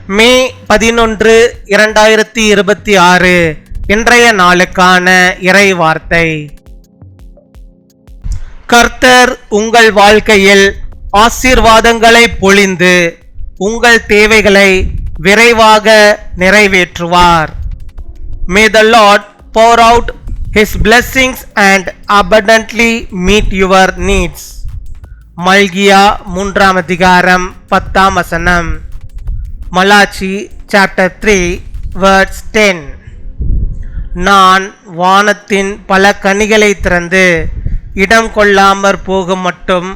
மே 11, 2026 இன்றைய நாளுக்கான இறை வார்த்தை. கர்த்தர் உங்கள் வாழ்க்கையில் ஆசீர்வாதங்களை பொழிந்து உங்கள் தேவைகளை விரைவாக நிறைவேற்றுவார். May the Lord pour out His blessings and abundantly meet your needs. மல்கியா 3 அதிகாரம் 10 வசனம். மலாச்சி chapter 3 verse 10. நான் வானத்தின் பல கனிகளை திறந்து இடம் கொள்ளாமற் போகும் மட்டும்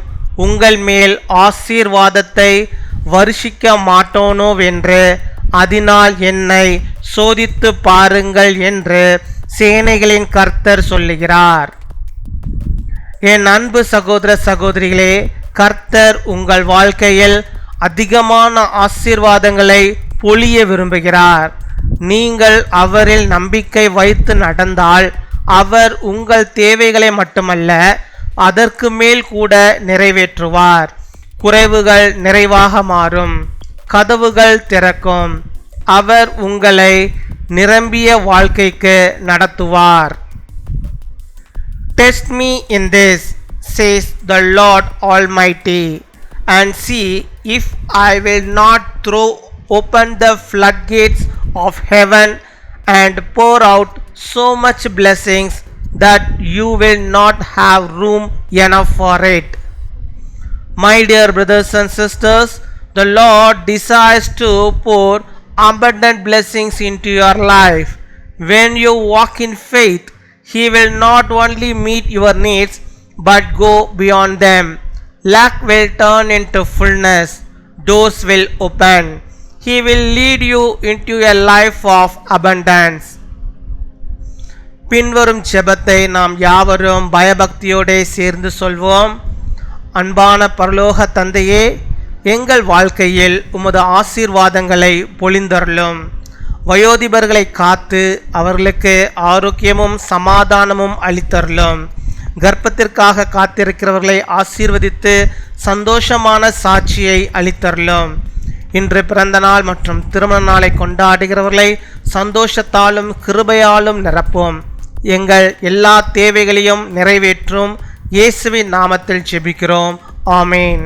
உங்கள் மேல் ஆசீர்வாதத்தை வருஷிக்க மாட்டோனோவென்று அதனால் என்னை சோதித்து பாருங்கள் என்று சேனைகளின் கர்த்தர் சொல்லுகிறார். என் அன்பு சகோதர சகோதரிகளே, கர்த்தர் உங்கள் வாழ்க்கையில் அதிகமான ஆசீர்வாதங்களை பொழிய விரும்புகிறார். நீங்கள் அவரில் நம்பிக்கை வைத்து நடந்தால் அவர் உங்கள் தேவைகளை மட்டுமல்ல அதற்கு மேல் கூட நிறைவேற்றுவார். குறைவுகள் நிறைவாக மாறும், கதவுகள் திறக்கும். அவர் உங்களை நிரம்பிய வாழ்க்கைக்கு நடத்துவார். Test me in this, says the Lord Almighty, and see if I will not throw open the floodgates of heaven and pour out so much blessings that you will not have room enough for it. My dear brothers and sisters, the Lord desires to pour abundant blessings into your life. When you walk in faith, He will not only meet your needs but go beyond them. Lack will turn into fullness. Doors will open. He will lead you into a life of abundance. பின்வரும் ஜெபத்தை நாம் யாவரும் பயபக்தியோடு சேர்ந்து சொல்வோம். அன்பான பரலோக தந்தையே, எங்கள் வாழ்க்கையில் உமது ஆசீர்வாதங்களை பொழிந்தருளும். வயோதிபர்களை காத்து அவர்களுக்கு ஆரோக்கியமும் சமாதானமும் அளித்தருளும். கர்ப்பத்திற்காக காத்திருக்கிறவர்களை ஆசீர்வதித்து சந்தோஷமான சாட்சியை அளித்தருளும். இன்று பிறந்த நாள் மற்றும் திருமண நாளை கொண்டாடுகிறவர்களை சந்தோஷத்தாலும் கிருபையாலும் நிரப்பும். எங்கள் எல்லா தேவைகளையும் நிறைவேற்றும். இயேசுவின் நாமத்தில் ஜெபிக்கிறோம். ஆமேன்.